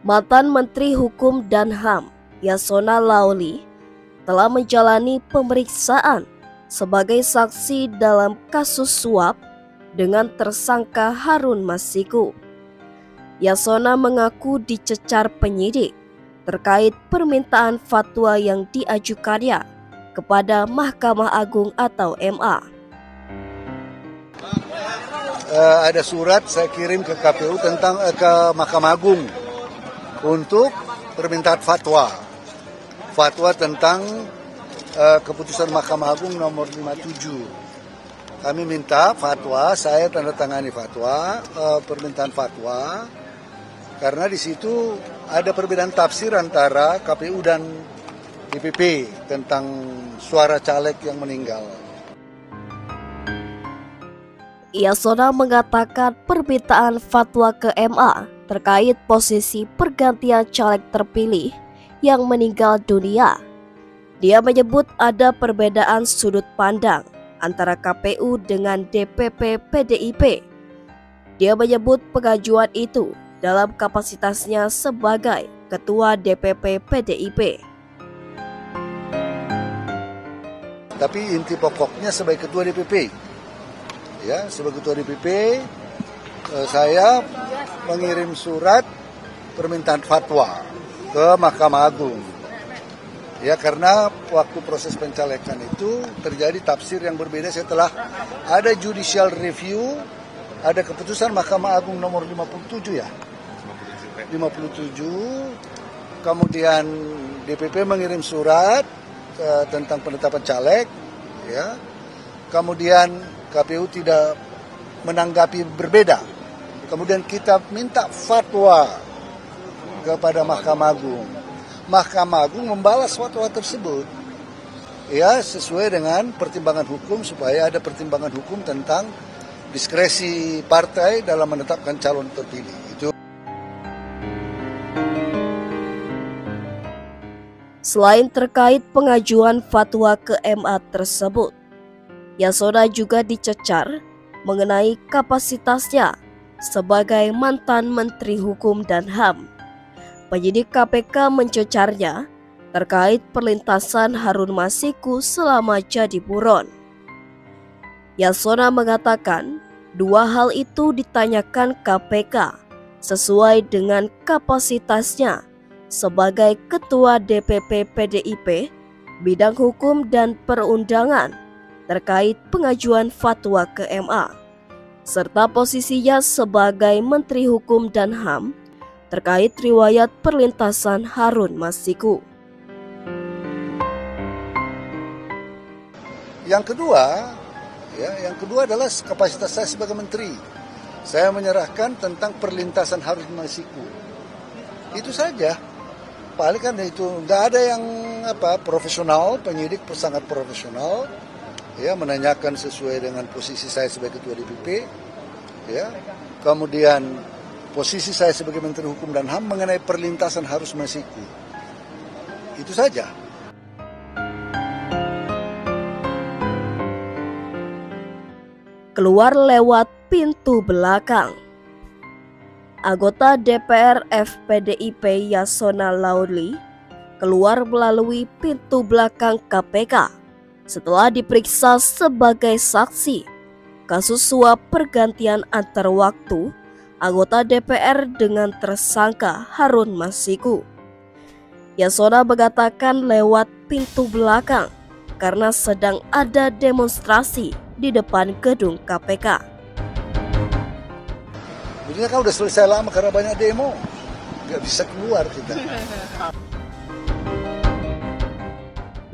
Mantan Menteri Hukum dan HAM Yasona Laoly telah menjalani pemeriksaan sebagai saksi dalam kasus suap dengan tersangka Harun Masiku. Yasona mengaku dicecar penyidik terkait permintaan fatwa yang diajukannya kepada Mahkamah Agung atau MA. Ada surat saya kirim ke KPU tentang ke Mahkamah Agung untuk permintaan fatwa tentang keputusan Mahkamah Agung nomor 57. Kami minta fatwa, saya tanda tangani fatwa, permintaan fatwa, karena di situ ada perbedaan tafsir antara KPU dan DPP tentang suara caleg yang meninggal. Yasona mengatakan permintaan fatwa ke MA terkait posisi pergantian caleg terpilih yang meninggal dunia. Dia menyebut ada perbedaan sudut pandang antara KPU dengan DPP PDIP. Dia menyebut pengajuan itu dalam kapasitasnya sebagai Ketua DPP PDIP. Tapi inti pokoknya sebagai Ketua DPP, ya, sebagai Ketua DPP, saya mengirim surat permintaan fatwa ke Mahkamah Agung. Ya, karena waktu proses pencalekan itu terjadi tafsir yang berbeda setelah ada judicial review, ada keputusan Mahkamah Agung nomor 57 ya. 57, kemudian DPP mengirim surat tentang penetapan caleg, ya. Kemudian KPU tidak menanggapi berbeda. Kemudian kita minta fatwa kepada Mahkamah Agung. Mahkamah Agung membalas fatwa tersebut, ya, sesuai dengan pertimbangan hukum, supaya ada pertimbangan hukum tentang diskresi partai dalam menetapkan calon terpilih. Itu. Selain terkait pengajuan fatwa ke MA tersebut, Yasona juga dicecar mengenai kapasitasnya sebagai mantan Menteri Hukum dan HAM. Penyidik KPK mencecarnya terkait perlintasan Harun Masiku selama jadi buron. Yasona mengatakan dua hal itu ditanyakan KPK sesuai dengan kapasitasnya sebagai Ketua DPP PDIP bidang hukum dan perundangan terkait pengajuan fatwa ke MA, serta posisinya sebagai Menteri Hukum dan HAM terkait riwayat perlintasan Harun Masiku. Yang kedua adalah kapasitas saya sebagai menteri. Saya menyerahkan tentang perlintasan Harun Masiku. Itu saja. Paling kan itu nggak ada yang profesional, penyidik sangat profesional, ya, menanyakan sesuai dengan posisi saya sebagai Ketua DPP, ya. Kemudian posisi saya sebagai Menteri Hukum dan HAM mengenai perlintasan Harun Masiku. Itu saja. Keluar lewat pintu belakang. Anggota DPR FPDIP Yasona Laoly keluar melalui pintu belakang KPK setelah diperiksa sebagai saksi kasus suap pergantian antar waktu anggota DPR dengan tersangka Harun Masiku. Yasona mengatakan lewat pintu belakang karena sedang ada demonstrasi di depan gedung KPK. Jadi kan udah selesai lama karena banyak demo, nggak bisa keluar kita.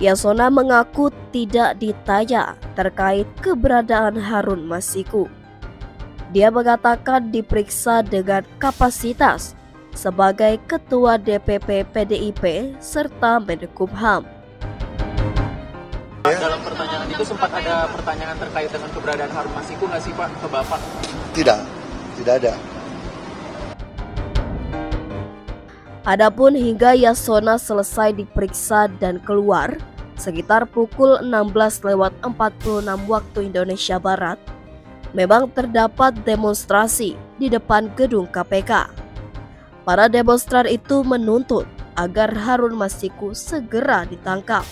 Yasona mengaku tidak ditanya terkait keberadaan Harun Masiku. Dia mengatakan diperiksa dengan kapasitas sebagai Ketua DPP PDIP serta Menkumham. Dalam pertanyaan itu sempat ada pertanyaan terkait dengan keberadaan Harun Masiku nggak sih Pak ke Bapak? Tidak ada. Adapun hingga Yasona selesai diperiksa dan keluar sekitar pukul 16:46 waktu Indonesia Barat, memang terdapat demonstrasi di depan gedung KPK. Para demonstran itu menuntut agar Harun Masiku segera ditangkap.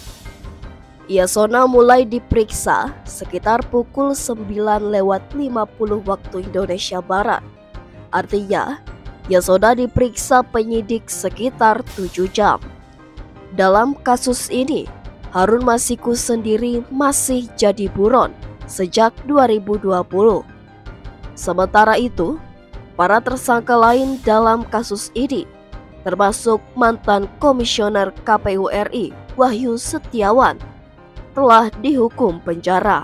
Yasona mulai diperiksa sekitar pukul 9:50 waktu Indonesia Barat. Artinya, Yasona diperiksa penyidik sekitar 7 jam. Dalam kasus ini, Harun Masiku sendiri masih jadi buron sejak 2020. Sementara itu, para tersangka lain dalam kasus ini termasuk mantan Komisioner KPU RI Wahyu Setiawan telah dihukum penjara.